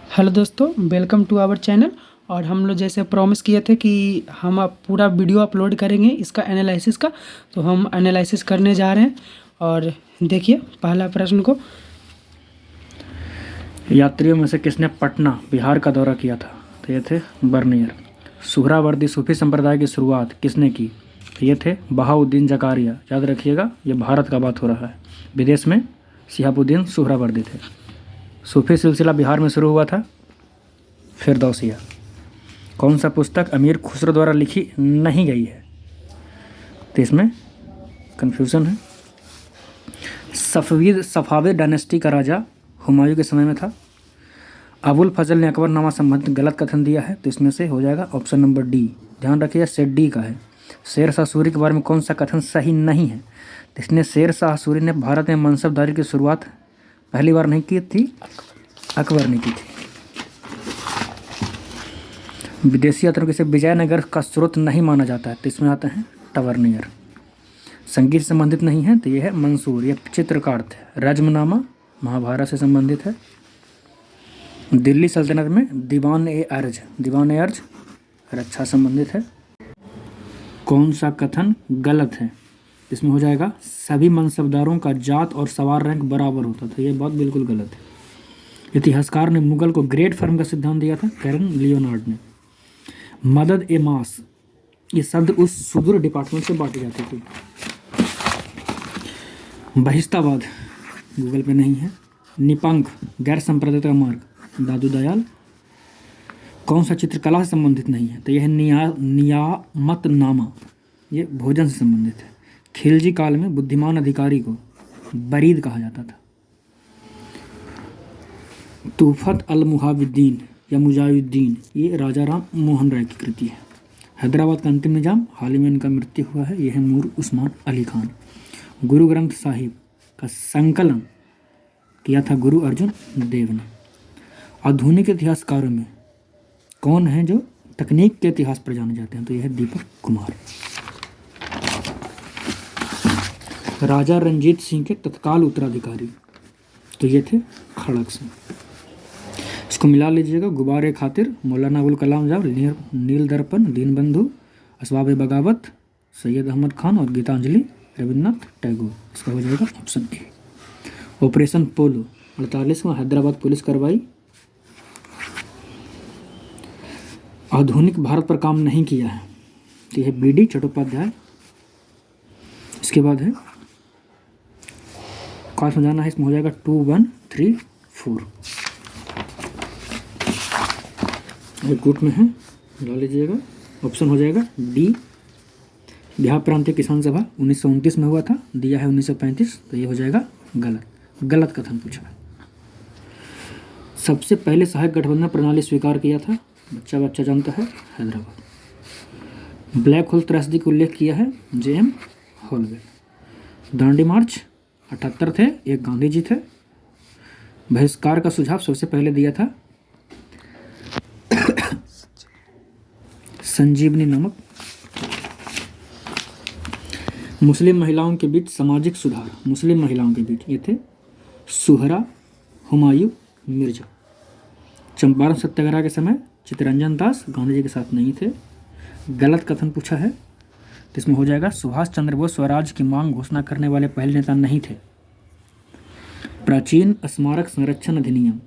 Hello दोस्तों, welcome to our channel. और हम लोग जैसे प्रॉमिस किए थे कि हम अब पूरा वीडियो अपलोड करेंगे इसका एनालिसिस का, तो हम एनालिसिस करने जा रहे हैं। और देखिए पहला प्रश्न को। यात्रियों में से किसने पटना बिहार का दौरा किया था? तो ये थे बर्नियर। सुहरावर्दी सूफी संप्रदाय की शुरुआत किसने की? ये थे बहाउद्दीन जकारिया। याद रखिएगा, ये भारत का बात हो रहा है। विदेश में शिहाबुद्दीन सुहरावर्दी थे। सूफी सिलसिला बिहार में शुरू हुआ था फिरदौसिया। कौन सा पुस्तक अमीर खुसरो द्वारा लिखी नहीं गई है? तो इसमें कन्फ्यूज़न है। सफाविद डायनेस्टी का राजा हुमायूं के समय में था। अबुल फजल ने अकबरनामा संबंधित गलत कथन दिया है, तो इसमें से हो जाएगा ऑप्शन नंबर डी। ध्यान रखिएगा, सेट डी का है। शेर शाह सूरी के बारे में कौन सा कथन सही नहीं है? तो इसने शेर शाह सूरी ने भारत में मनसबदारी की शुरुआत पहली बार नहीं की थी, अकबर ने की थी। विदेशी यात्रियों के से विजयनगर का स्रोत नहीं माना जाता है, तो इसमें आते हैं टवर्नियर। संगीत से संबंधित नहीं है, तो यह है मंसूर। यह चित्रकार थे। रज्मनामा महाभारत से संबंधित है। दिल्ली सल्तनत में दीवान ए अर्ज रक्षा संबंधित है। कौन सा कथन गलत है? इसमें हो जाएगा सभी मनसबदारों का जात और सवार रैंक बराबर होता था। यह बात बिल्कुल गलत है। इतिहासकार ने मुगल को ग्रेट फर्म का सिद्धांत दिया था, कैरन लियोनार्ड ने। मदद ए मास, ये शब्द उस सुदूर डिपार्टमेंट से बांटी जाती थी। बहिस्ताबाद गूगल पे नहीं है। निपंक गैर सांप्रदायिक मार्ग, दादू दयाल। कौन सा चित्रकला से संबंधित नहीं है? तो यह है नियामतनामा, ये भोजन से संबंधित है। खिलजी काल में बुद्धिमान अधिकारी को बरीद कहा जाता था। तूफत अल मुहाविद्दीन या मुजाहिद्दीन, ये राजा राम मोहन राय की कृति है। हैदराबाद का अंतिम निजाम, हाल ही में इनका मृत्यु हुआ है, यह है नूर उस्मान अली खान। गुरु ग्रंथ साहिब का संकलन किया था गुरु अर्जुन देव ने। आधुनिक इतिहासकारों में कौन है जो तकनीक के इतिहास पर जाने जाते हैं? तो यह है दीपक कुमार। राजा रंजीत सिंह के तत्काल उत्तराधिकारी, तो ये थे खड़क सिंह। इसको मिला लीजिएगा। गुब्बारे खातिर, मौलाना अबुल कलाम आजाद, नील दर्पण, दीनबंधु, असबाब बगावत, सैयद अहमद खान और गीतांजलि रविन्द्रनाथ टैगोर। इसका हो जाएगा ऑप्शन ए। ऑपरेशन पोलो 48वां हैदराबाद पुलिस कार्रवाई। आधुनिक भारत पर काम नहीं किया है, तो यह बी डी चट्टोपाध्याय। इसके बाद है कौन समझाना है? इसमें हो जाएगा 2, 1, 3, 4। एक गुट में है, मिला लीजिएगा। ऑप्शन हो जाएगा डी। बिहार प्रांतीय किसान सभा 1929 में हुआ था, दिया है 1935, तो ये हो जाएगा गलत कथन पूछा है। सबसे पहले सहायक गठबंधन प्रणाली स्वीकार किया था, बच्चा जानता है, हैदराबाद। ब्लैक होल त्रैसदी का उल्लेख किया है जे.एम. हॉलवे। दांडी मार्च 78 थे, एक गांधी जी थे। बहिष्कार का सुझाव सबसे पहले दिया था संजीवनी नमक। मुस्लिम महिलाओं के बीच सामाजिक सुधार, मुस्लिम महिलाओं के बीच, ये थे सुहरा, हुमायूं, मिर्जा। चंपारण सत्याग्रह के समय चित्तरंजन दास गांधी जी के साथ नहीं थे। गलत कथन पूछा है, तो इसमें हो जाएगा सुभाष चंद्र बोस स्वराज की मांग घोषणा करने वाले पहले नेता नहीं थे। प्राचीन स्मारक संरक्षण अधिनियम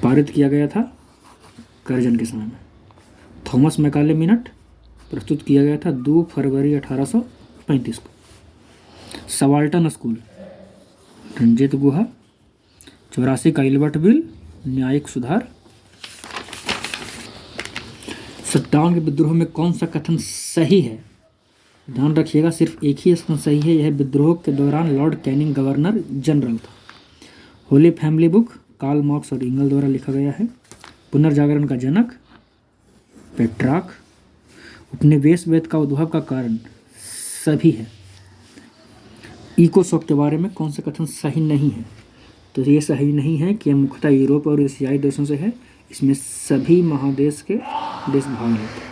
पारित किया गया था करजन के समय में। थॉमस मैकाले मिनट प्रस्तुत किया गया था 2 फरवरी 1835 को। सवाल्टन स्कूल, रंजीत गुहा। 84 का इल्बर्ट बिल, न्यायिक सुधार। 57 के विद्रोह में कौन सा कथन सही है? ध्यान रखिएगा, सिर्फ एक ही कथन सही है। यह विद्रोह के दौरान लॉर्ड कैनिंग गवर्नर जनरल था। Holy Family book Karl Marx और इंगल द्वारा लिखा गया है। पुनर्जागरण का जनक पेट्रार्क। उपनिवेशवाद का उद्भव का कारण सभी है। इको शॉक के बारे में कौन सा कथन सही नहीं है? तो ये सही नहीं है कि यह मुख्यतः यूरोप और एशियाई देशों से है। इसमें सभी महादेश के देश भाग लेते हैं।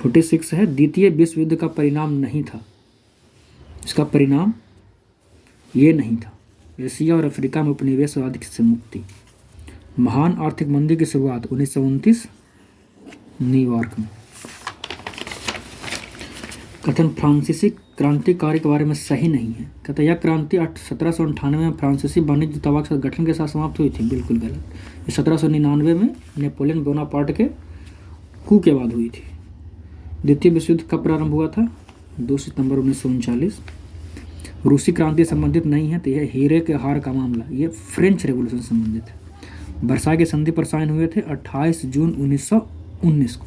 46 है, द्वितीय विश्व युद्ध का परिणाम नहीं था। इसका परिणाम ये नहीं था। एशिया और अफ्रीका में उपनिवेशवाद से मुक्ति। महान आर्थिक मंदी की शुरुआत 1929 न्यूयॉर्क में। कथन फ्रांसीसी क्रांतिकारी के बारे में सही नहीं है। कहता यह क्रांति 1798 में फ्रांसीसी वाणिज्य दूतावास के गठन के साथ समाप्त हुई थी। बिल्कुल गलत। ये 1799 में नेपोलियन बोनापार्ट के कू के बाद हुई थी। द्वितीय विश्व युद्ध कब प्रारंभ हुआ था? 2 सितंबर 1939। रूसी क्रांति संबंधित नहीं है, तो यह हीरे के हार का मामला, ये फ्रेंच रेवोल्यूशन से संबंधित है। वर्साई के संधि पर साइन हुए थे 28 जून 1919 को।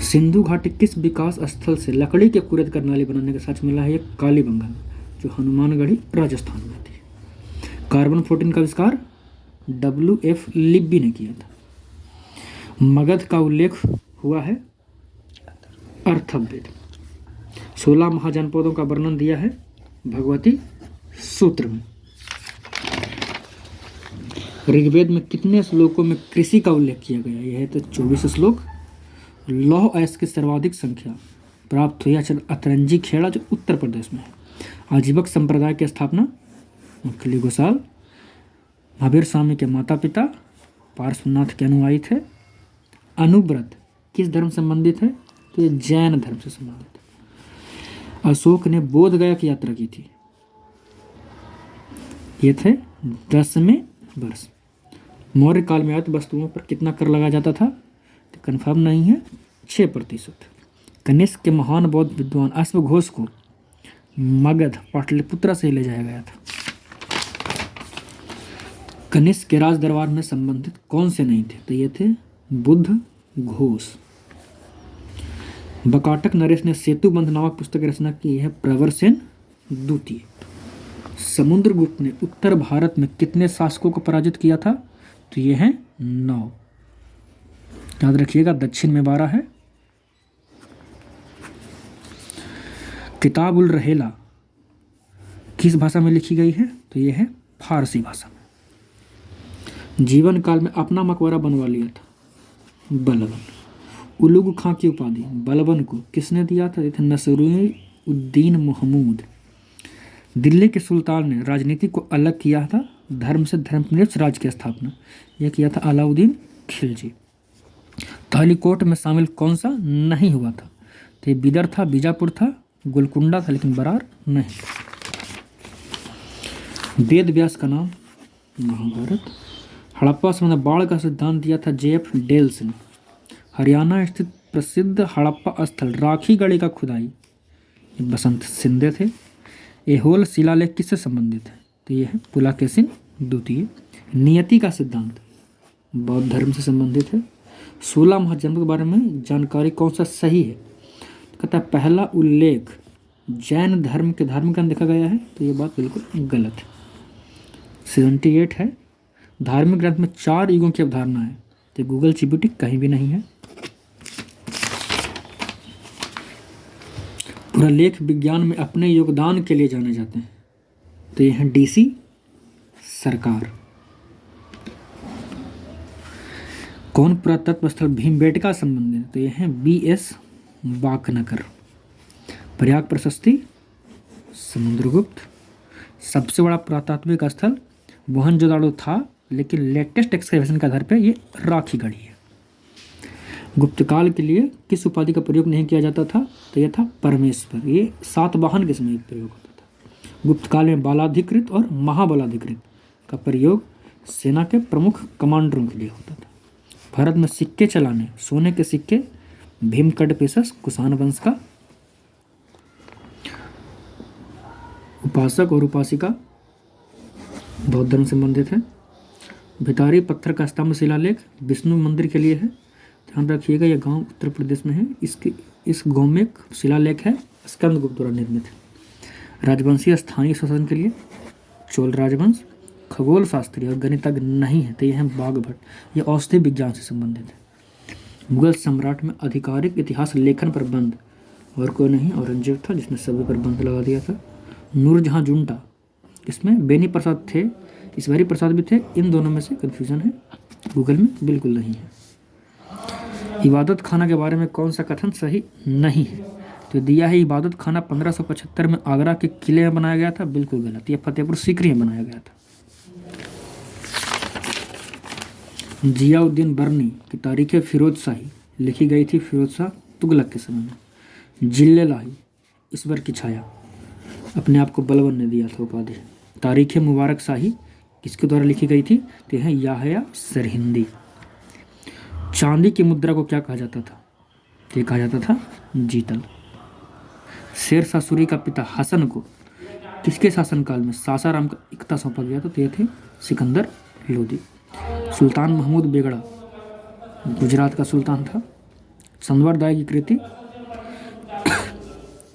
सिंधु घाटी किस विकास स्थल से लकड़ी के कुरेद करनाली बनाने का सच मिला है? ये कालीबंगन, जो हनुमानगढ़ी राजस्थान में थी। कार्बन 14 का आविष्कार WF लिब्बी ने किया था। मगध का उल्लेख हुआ है अर्थववेद। 16 महाजनपदों का वर्णन दिया है भगवती सूत्र में। ऋग्वेद में कितने श्लोकों में कृषि का उल्लेख किया गया? यह है तो 24 श्लोक। लौह अयस्क की सर्वाधिक संख्या प्राप्त हुई अतरंजी खेड़ा, जो उत्तर प्रदेश में है। आजीवक संप्रदाय की स्थापना मखली गोसाल। महावीर स्वामी के माता पिता पार्श्वनाथ के अनुयायी थे। अनुव्रत किस धर्म से संबंधित है? तो ये जैन धर्म से संबंधित है। अशोक ने बोध गया की यात्रा की थी। ये थे 10वें वर्ष। मौर्य काल में आयत वस्तुओं पर कितना कर लगाया जाता था? तो कन्फर्म नहीं है, 6%। कनिष्क के महान बौद्ध विद्वान अश्वघोष को मगध पाटलिपुत्र से ले जाया गया था। कनिष्क के राज दरबार में संबंधित कौन से नहीं थे? तो ये थे बुद्ध घोष। बकाटक नरेश ने सेतुबंध नामक पुस्तक की रचना की है प्रवरसेन द्वितीय। समुद्रगुप्त ने उत्तर भारत में कितने शासकों को पराजित किया था? तो ये हैं 9। याद रखिएगा, दक्षिण में 12 है। किताब उल रहेला किस भाषा में लिखी गई है? तो ये है फारसी भाषा में। जीवन काल में अपना मकबरा बनवा लिया था बलबन। उलुग खां की उपाधि बलबन को किसने दिया था? ये थे नसरुद्दीन महमूद। दिल्ली के सुल्तान ने राजनीति को अलग किया था, धर्म से धर्मनिरपेक्ष राज्य की स्थापना यह किया था अलाउद्दीन खिलजी। तालीकोट में शामिल कौन सा नहीं हुआ था? तो ये बिदर था, बीजापुर था, गोलकुंडा था, लेकिन बरार नहीं। वेद व्यास का नाम महाभारत। हड़प्पा संबंधी बाढ़ का सिद्धांत दिया था JF डेल्स ने। हरियाणा स्थित प्रसिद्ध हड़प्पा स्थल राखी गढ़ी का खुदाई बसंत सिंधे थे। एहोल शिलालेख किससे संबंधित है? तो यह है पुलाकेशिन द्वितीय। नियति का सिद्धांत बौद्ध धर्म से संबंधित है। 16 महाजनपद के बारे में जानकारी कौन सा सही है? कहता है पहला उल्लेख जैन धर्म के धार्मिक ग्रंथ देखा गया है, तो ये बात बिल्कुल गलत है। 78 है। धार्मिक ग्रंथ में 4 युगों की अवधारणा है, तो गूगल GPT कहीं भी नहीं है। पूरा लेख विज्ञान में अपने योगदान के लिए जाने जाते हैं, तो ये है DC सरकार। कौन पुरातत्व स्थल भीमबेटका संबंधित है? तो ये है BS बाकनगर। प्रयाग प्रशस्ति समुद्रगुप्त। सबसे बड़ा पुरातात्विक स्थल मोहनजोदाड़ो था, लेकिन लेटेस्ट एक्सकेवेशन के आधार पर ये राखी गढ़ी है। गुप्त काल के लिए किस उपाधि का प्रयोग नहीं किया जाता था? तो यह था परमेश्वर। ये सातवाहन के समय प्रयोग होता था। गुप्त काल में बालाधिकृत और महाबलाधिकृत का प्रयोग सेना के प्रमुख कमांडरों के लिए होता था। भारत में सिक्के चलाने, सोने के सिक्के भीमकड पेशस कुषाण वंश का उपासक और उपासिका बौद्ध धर्म से संबंधित है। भितारी पत्थर का स्तंभ शिलालेख विष्णु मंदिर के लिए है। ध्यान रखिएगा, यह गांव उत्तर प्रदेश में है। इस गांव में एक शिलालेख है, स्कंदगुप्त द्वारा निर्मित है। राजवंशीय स्थानीय शासन के लिए चोल राजवंश। खगोल शास्त्री और गणितज्ञ नहीं है, तो यह है बाघभट्ट। यह औषधि विज्ञान से संबंधित है। मुगल सम्राट में आधिकारिक इतिहास लेखन पर बंद और कोई नहीं, औरंगजेब था जिसने सभी पर बंद लगा दिया था। नूरजहां जुंटा, इसमें बेनी प्रसाद थे, ईश्वरी प्रसाद भी थे। इन दोनों में से कन्फ्यूजन है, गूगल में बिल्कुल नहीं है। इबादत खाना के बारे में कौन सा कथन सही नहीं है? तो दिया है इबादत खाना 1575 में आगरा के किले में बनाया गया था, बिल्कुल गलत। यह फतेहपुर सीकरी में बनाया गया था। जियाउद्दीन बर्नी की तारीख़ फिरोज शाही लिखी गई थी फिरोज शाह तुगलक के समय में। जिल्ले लाही ईश्वर की छाया, अपने आप को बलबन ने दिया था उपाधि। तारीख़ मुबारक शाही किसके द्वारा लिखी गई थी? तो है याहया सरहिंदी। चांदी की मुद्रा को क्या कहा जाता था? ये कहा जाता था जीतल। शेर शाह सूरी का पिता हसन को किसके शासनकाल में सासाराम का इक्ता सौंपा गया था? तो ये थे सिकंदर लोदी। सुल्तान महमूद बेगड़ा गुजरात का सुल्तान था। संदवर दाई की कृति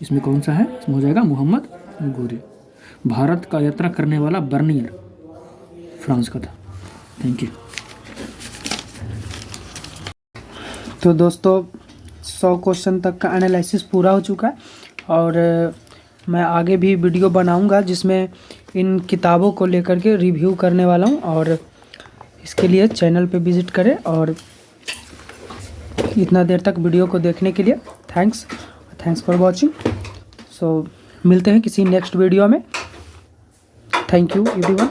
इसमें कौन सा है? इसमें हो जाएगा मोहम्मद गोरी। भारत का यात्रा करने वाला बर्नियर फ्रांस का था। Thank you. तो दोस्तों 100 क्वेश्चन तक का एनालिसिस पूरा हो चुका है और मैं आगे भी वीडियो बनाऊंगा जिसमें इन किताबों को लेकर के रिव्यू करने वाला हूं और इसके लिए चैनल पे विज़िट करें। और इतना देर तक वीडियो को देखने के लिए थैंक्स फॉर वॉचिंग। सो मिलते हैं किसी नेक्स्ट वीडियो में। Thank you everyone.